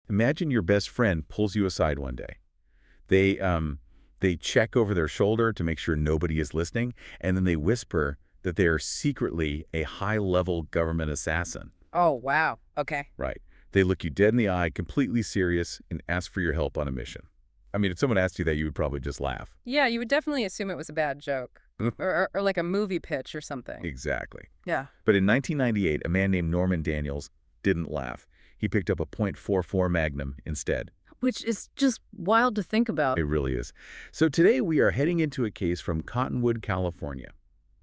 Imagine your best friend pulls you aside one day. They check over their shoulder to make sure nobody is listening, and then they whisper that they are secretly a high-level government assassin. Oh, wow. Okay. Right. They look you dead in the eye, completely serious, and ask for your help on a mission. I mean, if someone asked you that, you would probably just laugh. Yeah, you would definitely assume it was a bad joke. or like a movie pitch or something. Exactly. Yeah. But in 1998, a man named Norman Daniels didn't laugh. He picked up a .44 Magnum instead. Which is just wild to think about. It really is. So today we are heading into a case from Cottonwood, California.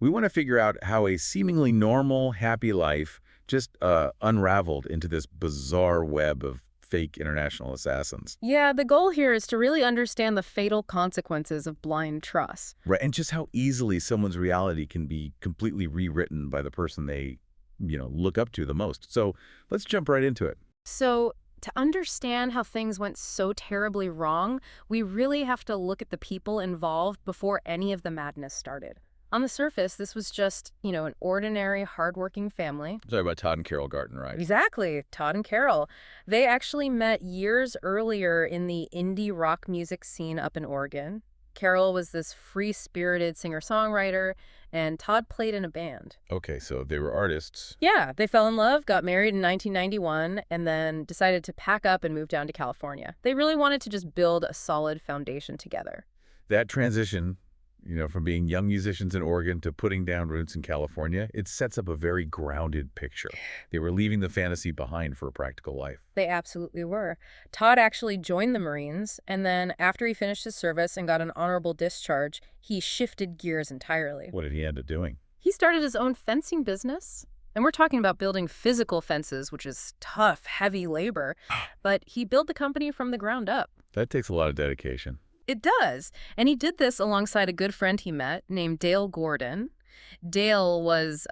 We want to figure out how a seemingly normal, happy life just unraveled into this bizarre web of fake international assassins. Yeah, the goal here is to really understand the fatal consequences of blind trust. Right, and just how easily someone's reality can be completely rewritten by the person they, look up to the most. So let's jump right into it. So, to understand how things went so terribly wrong, we really have to look at the people involved before any of the madness started. On the surface, this was just, an ordinary, hardworking family. Sorry about Todd and Carol Garton, right? Exactly, Todd and Carol. They actually met years earlier in the indie rock music scene up in Oregon. Carol was this free-spirited singer-songwriter, and Todd played in a band. Okay, so they were artists. Yeah, they fell in love, got married in 1991, and then decided to pack up and move down to California. They really wanted to just build a solid foundation together. That transition, from being young musicians in Oregon to putting down roots in California, it sets up a very grounded picture. They were leaving the fantasy behind for a practical life. They absolutely were. Todd actually joined the Marines, and then after he finished his service and got an honorable discharge, he shifted gears entirely. What did he end up doing? He started his own fencing business. And we're talking about building physical fences, which is tough, heavy labor. But he built the company from the ground up. That takes a lot of dedication. It does. And he did this alongside a good friend he met named Dale Gordon. Dale was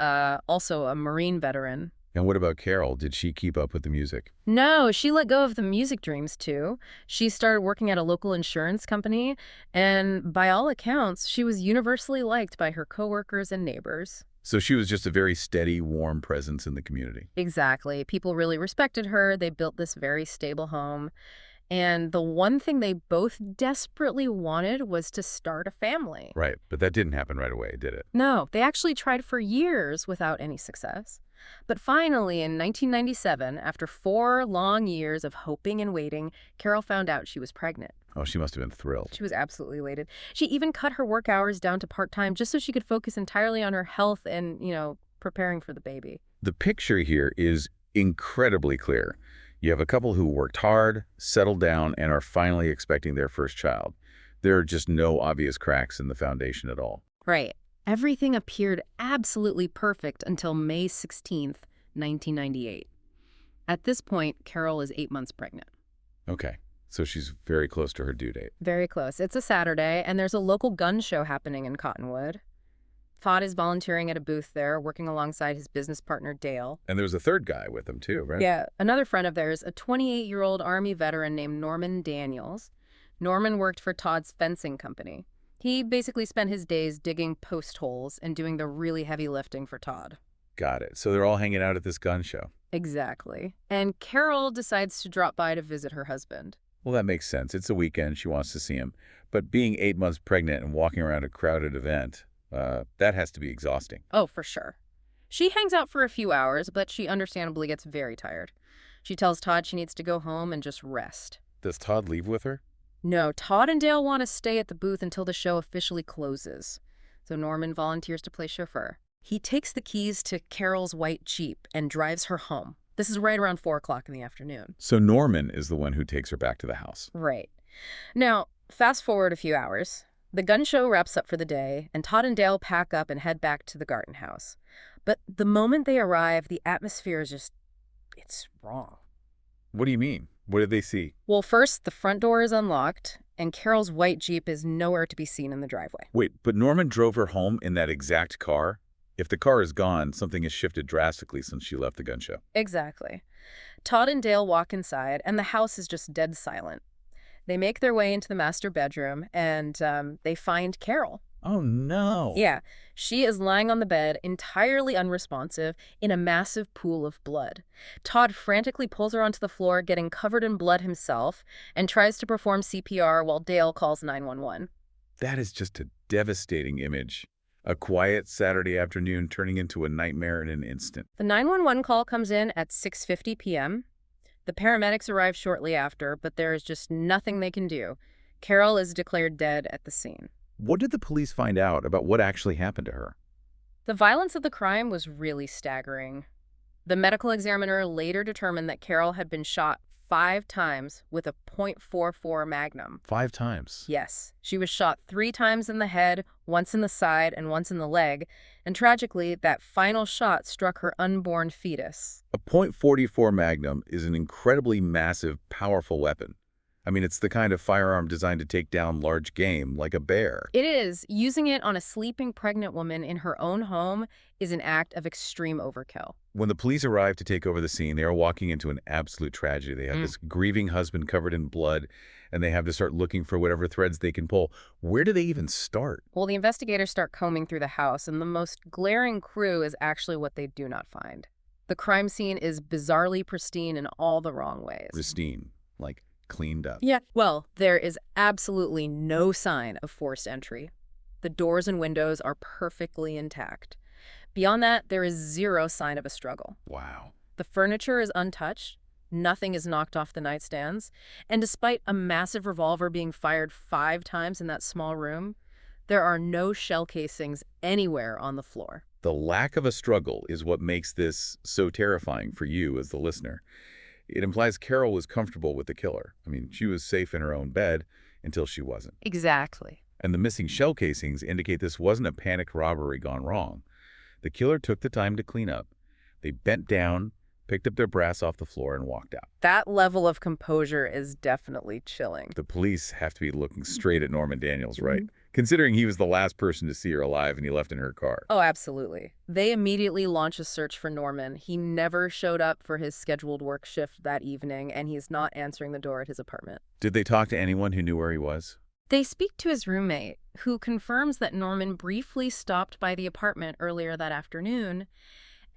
also a Marine veteran. And what about Carol? Did she keep up with the music? No, she let go of the music dreams, too. She started working at a local insurance company, and by all accounts, she was universally liked by her coworkers and neighbors. So she was just a very steady, warm presence in the community. Exactly. People really respected her. They built this very stable home. And the one thing they both desperately wanted was to start a family. Right, but that didn't happen right away, did it? No, they actually tried for years without any success. But finally, in 1997, after 4 long years of hoping and waiting, Carol found out she was pregnant. Oh, she must have been thrilled. She was absolutely elated. She even cut her work hours down to part-time just so she could focus entirely on her health and, preparing for the baby. The picture here is incredibly clear. You have a couple who worked hard, settled down, and are finally expecting their first child. There are just no obvious cracks in the foundation at all. Right. Everything appeared absolutely perfect until May 16th, 1998. At this point, Carol is 8 months pregnant. Okay, so she's very close to her due date. Very close. It's a Saturday, and there's a local gun show happening in Cottonwood. Todd is volunteering at a booth there, working alongside his business partner, Dale. And there was a third guy with him, too, right? Yeah, another friend of theirs, a 28-year-old Army veteran named Norman Daniels. Norman worked for Todd's fencing company. He basically spent his days digging post holes and doing the really heavy lifting for Todd. Got it. So they're all hanging out at this gun show. Exactly. And Carol decides to drop by to visit her husband. Well, that makes sense. It's a weekend. She wants to see him. But being 8 months pregnant and walking around a crowded event, that has to be exhausting. Oh, for sure. She hangs out for a few hours, but she understandably gets very tired. She tells Todd she needs to go home and just rest. Does Todd leave with her? No, Todd and Dale want to stay at the booth until the show officially closes. So Norman volunteers to play chauffeur. He takes the keys to Carol's white Jeep and drives her home. This is right around 4 o'clock in the afternoon. So Norman is the one who takes her back to the house. Right. Now, fast forward a few hours. The gun show wraps up for the day, and Todd and Dale pack up and head back to the Garton house. But the moment they arrive, the atmosphere is just, it's wrong. What do you mean? What did they see? Well, first, the front door is unlocked, and Carol's white Jeep is nowhere to be seen in the driveway. Wait, but Norman drove her home in that exact car? If the car is gone, something has shifted drastically since she left the gun show. Exactly. Todd and Dale walk inside, and the house is just dead silent. They make their way into the master bedroom, and they find Carol. Oh, no. Yeah, she is lying on the bed, entirely unresponsive, in a massive pool of blood. Todd frantically pulls her onto the floor, getting covered in blood himself, and tries to perform CPR while Dale calls 911. That is just a devastating image. A quiet Saturday afternoon turning into a nightmare in an instant. The 911 call comes in at 6:50 p.m. The paramedics arrive shortly after, but there is just nothing they can do. Carol is declared dead at the scene. What did the police find out about what actually happened to her? The violence of the crime was really staggering. The medical examiner later determined that Carol had been shot 5 times with a .44 Magnum. 5 times. Yes, she was shot 3 times in the head, once in the side, and once in the leg, and tragically, that final shot struck her unborn fetus. A .44 Magnum is an incredibly massive, powerful weapon. I mean, it's the kind of firearm designed to take down large game, like a bear. It is. Using it on a sleeping pregnant woman in her own home is an act of extreme overkill. When the police arrive to take over the scene, they are walking into an absolute tragedy. They have this grieving husband covered in blood, and they have to start looking for whatever threads they can pull. Where do they even start? Well, the investigators start combing through the house, and the most glaring clue is actually what they do not find. The crime scene is bizarrely pristine in all the wrong ways. Pristine, like cleaned up. Yeah. Well, there is absolutely no sign of forced entry. The doors and windows are perfectly intact. Beyond that, there is zero sign of a struggle. Wow. The furniture is untouched. Nothing is knocked off the nightstands. And despite a massive revolver being fired 5 times in that small room, there are no shell casings anywhere on the floor. The lack of a struggle is what makes this so terrifying for you as the listener. It implies Carol was comfortable with the killer. I mean, she was safe in her own bed until she wasn't. Exactly. And the missing shell casings indicate this wasn't a panicked robbery gone wrong. The killer took the time to clean up. They bent down, picked up their brass off the floor, and walked out. That level of composure is definitely chilling. The police have to be looking straight at Norman Daniels, right? Considering he was the last person to see her alive and he left in her car. Oh, absolutely. They immediately launch a search for Norman. He never showed up for his scheduled work shift that evening, and he's not answering the door at his apartment. Did they talk to anyone who knew where he was? They speak to his roommate, who confirms that Norman briefly stopped by the apartment earlier that afternoon.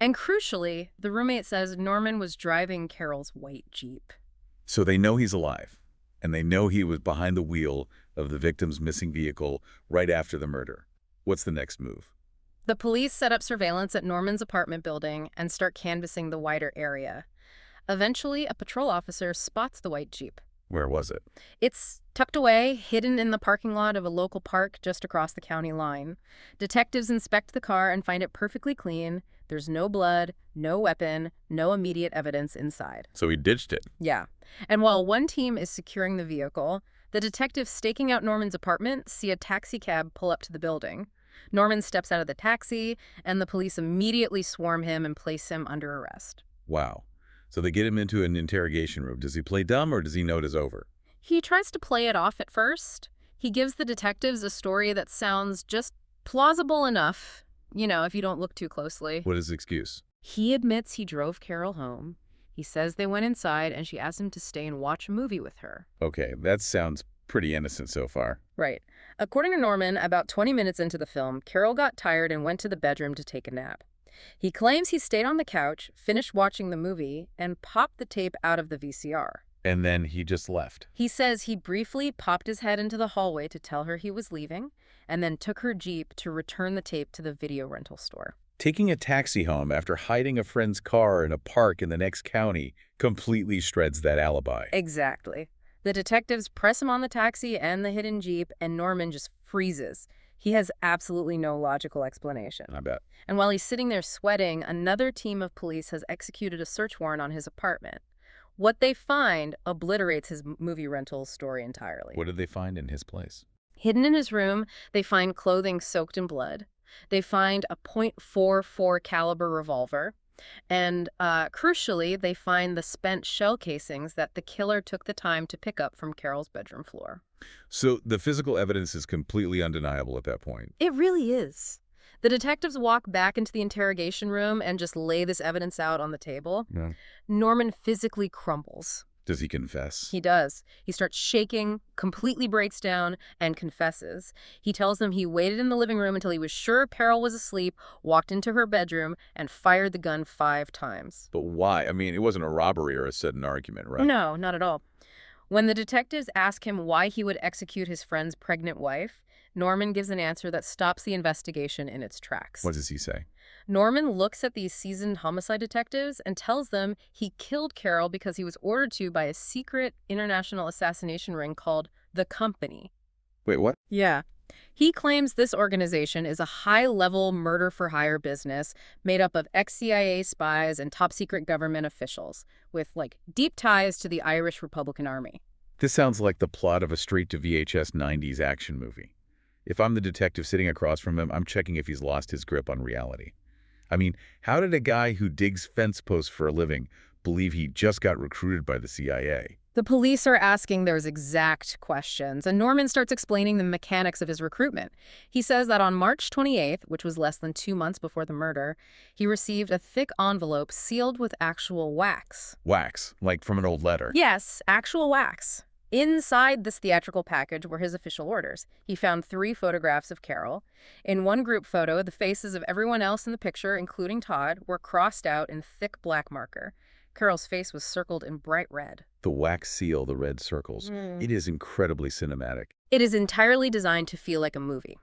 And crucially, the roommate says Norman was driving Carol's white Jeep. So they know he's alive, and they know he was behind the wheel of the victim's missing vehicle right after the murder. What's the next move? The police set up surveillance at Norman's apartment building and start canvassing the wider area. Eventually, a patrol officer spots the white Jeep. Where was it? It's tucked away, hidden in the parking lot of a local park just across the county line. Detectives inspect the car and find it perfectly clean. There's no blood, no weapon, no immediate evidence inside. So he ditched it. Yeah. And while one team is securing the vehicle, the detectives staking out Norman's apartment see a taxi cab pull up to the building. Norman steps out of the taxi, and the police immediately swarm him and place him under arrest. Wow. So they get him into an interrogation room. Does he play dumb or does he know it is over? He tries to play it off at first. He gives the detectives a story that sounds just plausible enough, if you don't look too closely. What is his excuse? He admits he drove Carol home. He says they went inside and she asked him to stay and watch a movie with her. Okay, that sounds pretty innocent so far. Right. According to Norman, about 20 minutes into the film, Carol got tired and went to the bedroom to take a nap. He claims he stayed on the couch, finished watching the movie, and popped the tape out of the VCR. And then he just left. He says he briefly popped his head into the hallway to tell her he was leaving, and then took her Jeep to return the tape to the video rental store. Taking a taxi home after hiding a friend's car in a park in the next county completely shreds that alibi. Exactly. The detectives press him on the taxi and the hidden Jeep, and Norman just freezes. He has absolutely no logical explanation. I bet. And while he's sitting there sweating, another team of police has executed a search warrant on his apartment. What they find obliterates his movie rental story entirely. What did they find in his place? Hidden in his room, they find clothing soaked in blood. They find a .44 caliber revolver. And crucially, they find the spent shell casings that the killer took the time to pick up from Carol's bedroom floor. So the physical evidence is completely undeniable at that point. It really is. The detectives walk back into the interrogation room and just lay this evidence out on the table. Yeah. Norman physically crumbles. Does he confess? He does. He starts shaking, completely breaks down, and confesses. He tells them he waited in the living room until he was sure Carol was asleep, walked into her bedroom, and fired the gun 5 times. But why? I mean, it wasn't a robbery or a sudden argument, right? No, not at all. When the detectives ask him why he would execute his friend's pregnant wife, Norman gives an answer that stops the investigation in its tracks. What does he say? Norman looks at these seasoned homicide detectives and tells them he killed Carol because he was ordered to by a secret international assassination ring called The Company. Wait, what? Yeah. He claims this organization is a high-level murder-for-hire business made up of ex-CIA spies and top-secret government officials with, deep ties to the Irish Republican Army. This sounds like the plot of a straight-to-VHS 90s action movie. If I'm the detective sitting across from him, I'm checking if he's lost his grip on reality. I mean, how did a guy who digs fence posts for a living believe he just got recruited by the CIA? The police are asking those exact questions, and Norman starts explaining the mechanics of his recruitment. He says that on March 28th, which was less than 2 months before the murder, he received a thick envelope sealed with actual wax. Wax, like from an old letter. Yes, actual wax. Inside this theatrical package were his official orders. He found 3 photographs of Carol. In one group photo, the faces of everyone else in the picture, including Todd, were crossed out in thick black marker. Carol's face was circled in bright red. The wax seal, the red circles. It is incredibly cinematic. It is entirely designed to feel like a movie.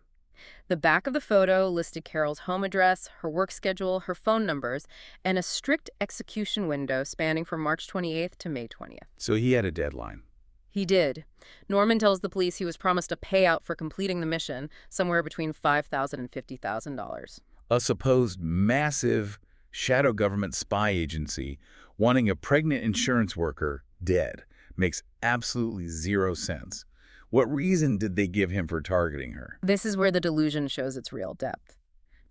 The back of the photo listed Carol's home address, her work schedule, her phone numbers, and a strict execution window spanning from March 28th to May 20th. So he had a deadline. He did. Norman tells the police he was promised a payout for completing the mission, somewhere between $5,000 and $50,000. A supposed massive shadow government spy agency wanting a pregnant insurance worker dead makes absolutely zero sense. What reason did they give him for targeting her? This is where the delusion shows its real depth.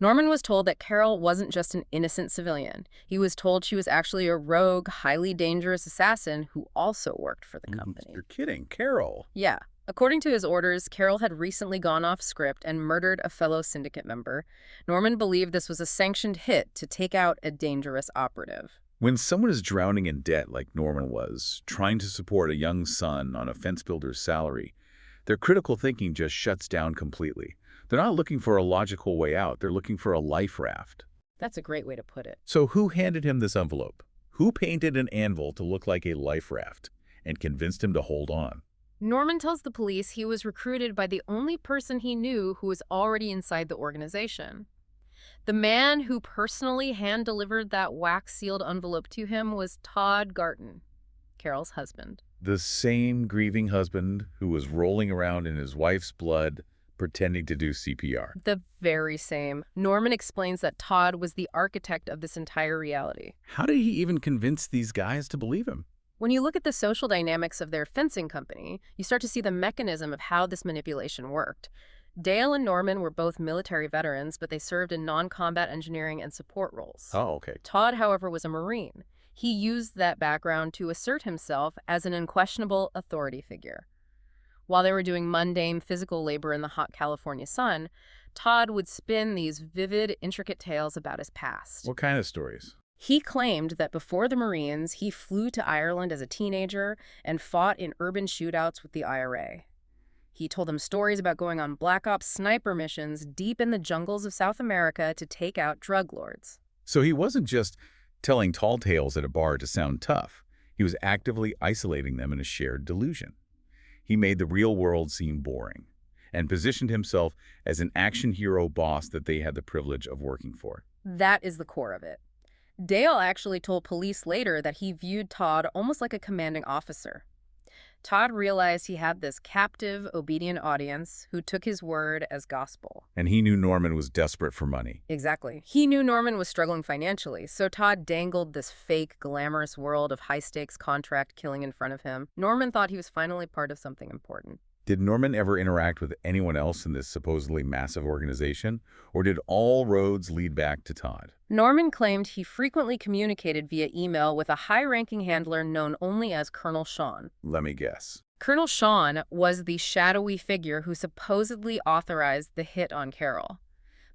Norman was told that Carol wasn't just an innocent civilian. He was told she was actually a rogue, highly dangerous assassin who also worked for the company. You're kidding, Carol. Yeah. According to his orders, Carol had recently gone off script and murdered a fellow syndicate member. Norman believed this was a sanctioned hit to take out a dangerous operative. When someone is drowning in debt like Norman was, trying to support a young son on a fence builder's salary, their critical thinking just shuts down completely. They're not looking for a logical way out. They're looking for a life raft. That's a great way to put it. So who handed him this envelope? Who painted an anvil to look like a life raft and convinced him to hold on? Norman tells the police he was recruited by the only person he knew who was already inside the organization. The man who personally hand-delivered that wax-sealed envelope to him was Todd Garton, Carol's husband. The same grieving husband who was rolling around in his wife's blood, pretending to do CPR. The very same. Norman explains that Todd was the architect of this entire reality. How did he even convince these guys to believe him? When you look at the social dynamics of their fencing company, you start to see the mechanism of how this manipulation worked. Dale and Norman were both military veterans, but they served in non-combat engineering and support roles. Oh, okay. Todd, however, was a Marine. He used that background to assert himself as an unquestionable authority figure. While they were doing mundane physical labor in the hot California sun, Todd would spin these vivid, intricate tales about his past. What kind of stories? He claimed that before the Marines, he flew to Ireland as a teenager and fought in urban shootouts with the IRA. He told them stories about going on Black Ops sniper missions deep in the jungles of South America to take out drug lords. So he wasn't just telling tall tales at a bar to sound tough. He was actively isolating them in a shared delusion. He made the real world seem boring and positioned himself as an action hero boss that they had the privilege of working for. That is the core of it. Dale actually told police later that he viewed Todd almost like a commanding officer. Todd realized he had this captive, obedient audience who took his word as gospel. And he knew Norman was desperate for money. Exactly. He knew Norman was struggling financially, so Todd dangled this fake, glamorous world of high-stakes contract killing in front of him. Norman thought he was finally part of something important. Did Norman ever interact with anyone else in this supposedly massive organization, or did all roads lead back to Todd? Norman claimed he frequently communicated via email with a high-ranking handler known only as Colonel Sean. Let me guess. Colonel Sean was the shadowy figure who supposedly authorized the hit on Carol.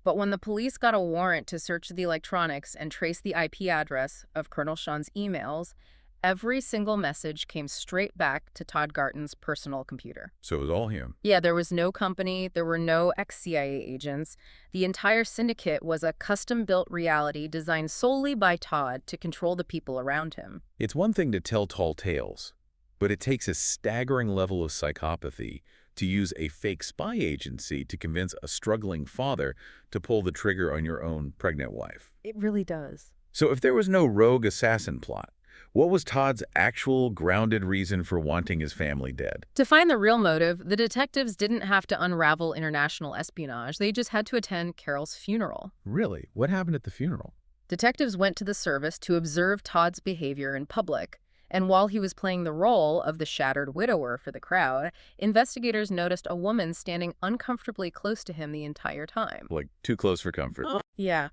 But when the police got a warrant to search the electronics and trace the IP address of Colonel Sean's emails, Every single message came straight back to Todd Garton's personal computer. So it was all him. Yeah, there was no company, there were no ex-CIA agents. The entire syndicate was a custom-built reality designed solely by Todd to control the people around him. It's one thing to tell tall tales, but it takes a staggering level of psychopathy to use a fake spy agency to convince a struggling father to pull the trigger on your own pregnant wife. It really does. So if there was no rogue assassin plot, what was Todd's actual grounded reason for wanting his family dead? To find the real motive, the detectives didn't have to unravel international espionage. They just had to attend Carol's funeral. Really? What happened at the funeral? Detectives went to the service to observe Todd's behavior in public. And while he was playing the role of the shattered widower for the crowd, investigators noticed a woman standing uncomfortably close to him the entire time. Like, too close for comfort. Yeah.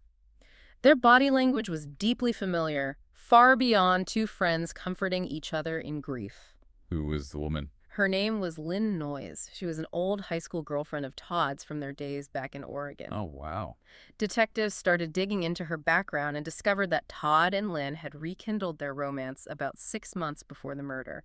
Their body language was deeply familiar, far beyond two friends comforting each other in grief. Who was the woman? Her name was Lynn Noyes. She was an old high school girlfriend of Todd's from their days back in Oregon. Oh, wow. Detectives started digging into her background and discovered that Todd and Lynn had rekindled their romance about 6 months before the murder.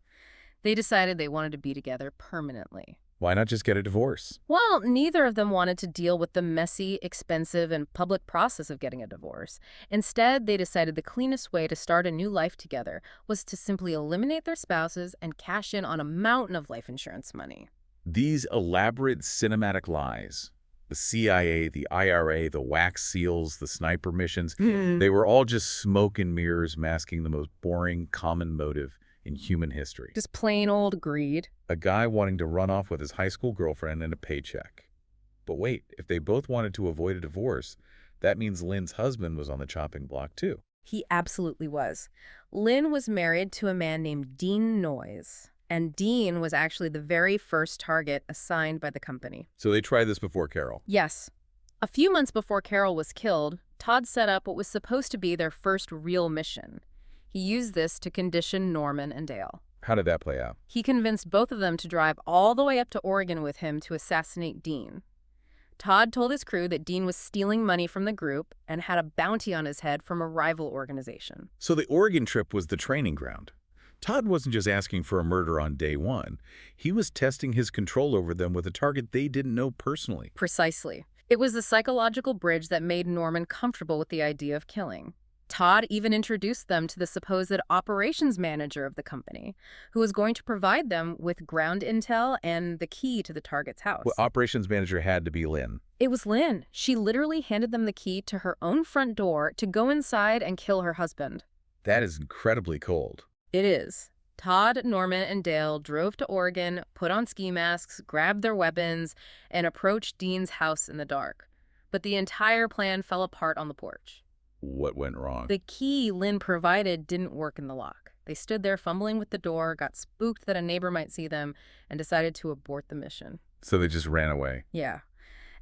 They decided they wanted to be together permanently. Why not just get a divorce? Well, neither of them wanted to deal with the messy, expensive, and public process of getting a divorce. Instead, they decided the cleanest way to start a new life together was to simply eliminate their spouses and cash in on a mountain of life insurance money. These elaborate cinematic lies, the CIA, the IRA, the wax seals, the sniper missions, they were all just smoke and mirrors masking the most boring, common motive in human history. Just plain old greed. A guy wanting to run off with his high school girlfriend and a paycheck. But wait, if they both wanted to avoid a divorce, that means Lynn's husband was on the chopping block too. He absolutely was. Lynn was married to a man named Dean Noyes, and Dean was actually the very first target assigned by the company. So they tried this before Carol. Yes. A few months before Carol was killed, Todd set up what was supposed to be their first real mission. He used this to condition Norman and Dale. How did that play out? He convinced both of them to drive all the way up to Oregon with him to assassinate Dean. Todd told his crew that Dean was stealing money from the group and had a bounty on his head from a rival organization. So the Oregon trip was the training ground. Todd wasn't just asking for a murder on day one. He was testing his control over them with a target they didn't know personally. Precisely. It was the psychological bridge that made Norman comfortable with the idea of killing. Todd even introduced them to the supposed operations manager of the company, who was going to provide them with ground intel and the key to the target's house. Well, operations manager had to be Lynn. It was Lynn. She literally handed them the key to her own front door to go inside and kill her husband. That is incredibly cold. It is. Todd, Norman, and Dale drove to Oregon, put on ski masks, grabbed their weapons, and approached Dean's house in the dark. But the entire plan fell apart on the porch. What went wrong? The key Lynn provided didn't work in the lock. They stood there fumbling with the door, got spooked that a neighbor might see them, and decided to abort the mission. So they just ran away. Yeah.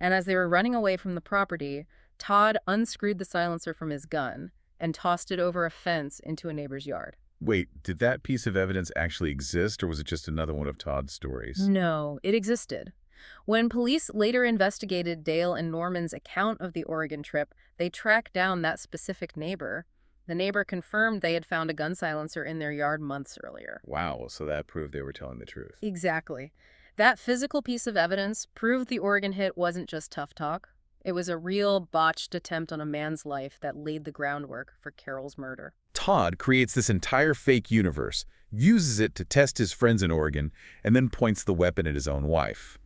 And as they were running away from the property, Todd unscrewed the silencer from his gun and tossed it over a fence into a neighbor's yard. Wait, did that piece of evidence actually exist, or was it just another one of Todd's stories? No, it existed. When police later investigated Dale and Norman's account of the Oregon trip, they tracked down that specific neighbor. The neighbor confirmed they had found a gun silencer in their yard months earlier. Wow, so that proved they were telling the truth. Exactly. That physical piece of evidence proved the Oregon hit wasn't just tough talk. It was a real botched attempt on a man's life that laid the groundwork for Carol's murder. Todd creates this entire fake universe, uses it to test his friends in Oregon, and then points the weapon at his own wife.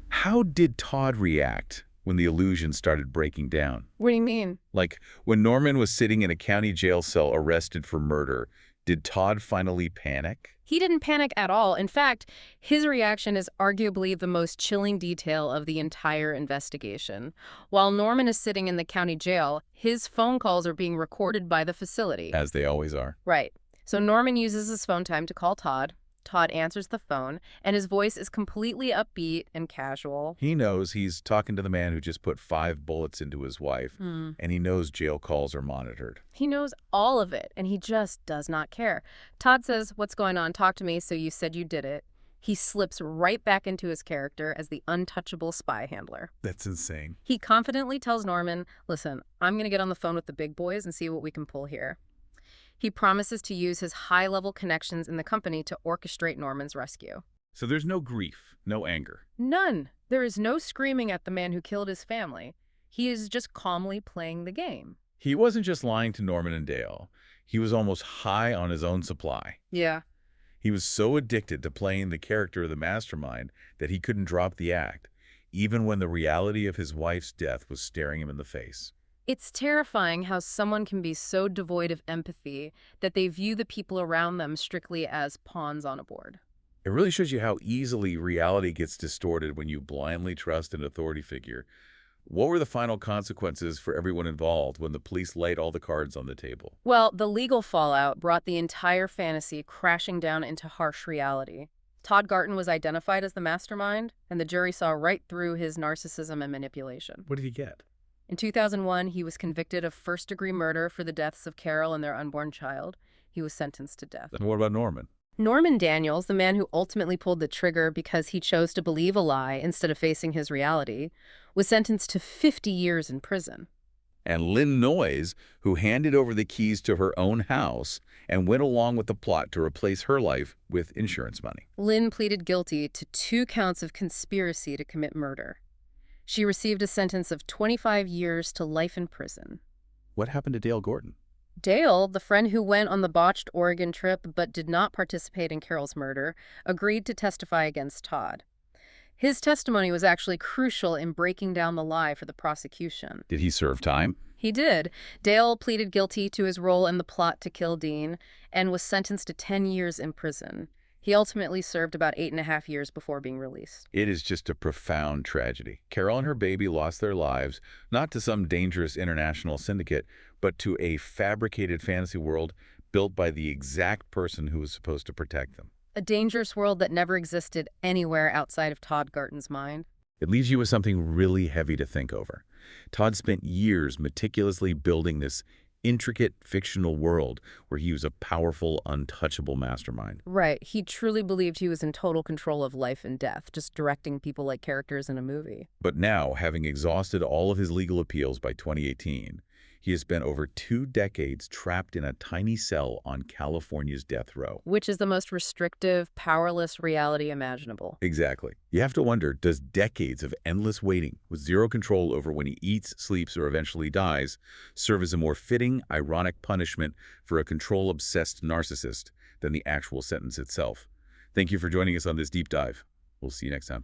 How did Todd react when the illusion started breaking down? What do you mean? Like, when Norman was sitting in a county jail cell arrested for murder, did Todd finally panic? He didn't panic at all. In fact, his reaction is arguably the most chilling detail of the entire investigation. While Norman is sitting in the county jail, his phone calls are being recorded by the facility. As they always are. Right. So Norman uses his phone time to call Todd. Todd answers the phone, and his voice is completely upbeat and casual. He knows he's talking to the man who just put 5 bullets into his wife, and he knows jail calls are monitored. He knows all of it, and he just does not care. Todd says, "What's going on? Talk to me, so you said you did it." He slips right back into his character as the untouchable spy handler. That's insane. He confidently tells Norman, "Listen, I'm going to get on the phone with the big boys and see what we can pull here." He promises to use his high-level connections in the company to orchestrate Norman's rescue. So there's no grief, no anger. None. There is no screaming at the man who killed his family. He is just calmly playing the game. He wasn't just lying to Norman and Dale. He was almost high on his own supply. Yeah. He was so addicted to playing the character of the mastermind that he couldn't drop the act, even when the reality of his wife's death was staring him in the face. It's terrifying how someone can be so devoid of empathy that they view the people around them strictly as pawns on a board. It really shows you how easily reality gets distorted when you blindly trust an authority figure. What were the final consequences for everyone involved when the police laid all the cards on the table? Well, the legal fallout brought the entire fantasy crashing down into harsh reality. Todd Garton was identified as the mastermind, and the jury saw right through his narcissism and manipulation. What did he get? In 2001, he was convicted of first-degree murder for the deaths of Carol and their unborn child. He was sentenced to death. And what about Norman? Norman Daniels, the man who ultimately pulled the trigger because he chose to believe a lie instead of facing his reality, was sentenced to 50 years in prison. And Lynn Noyes, who handed over the keys to her own house and went along with the plot to replace her life with insurance money. Lynn pleaded guilty to 2 counts of conspiracy to commit murder. She received a sentence of 25 years to life in prison. What happened to Dale Gorton? Dale, the friend who went on the botched Oregon trip but did not participate in Carol's murder, agreed to testify against Todd. His testimony was actually crucial in breaking down the lie for the prosecution. Did he serve time? He did. Dale pleaded guilty to his role in the plot to kill Dean and was sentenced to 10 years in prison. He ultimately served about 8.5 years before being released. It is just a profound tragedy. Carol and her baby lost their lives, not to some dangerous international syndicate, but to a fabricated fantasy world built by the exact person who was supposed to protect them. A dangerous world that never existed anywhere outside of Todd Garton's mind. It leaves you with something really heavy to think over. Todd spent years meticulously building this intricate fictional world where he was a powerful, untouchable mastermind. Right. He truly believed he was in total control of life and death, just directing people like characters in a movie. But now, having exhausted all of his legal appeals by 2018, he has spent over 2 decades trapped in a tiny cell on California's death row. Which is the most restrictive, powerless reality imaginable. Exactly. You have to wonder, does decades of endless waiting with zero control over when he eats, sleeps, or eventually dies serve as a more fitting, ironic punishment for a control-obsessed narcissist than the actual sentence itself? Thank you for joining us on this deep dive. We'll see you next time.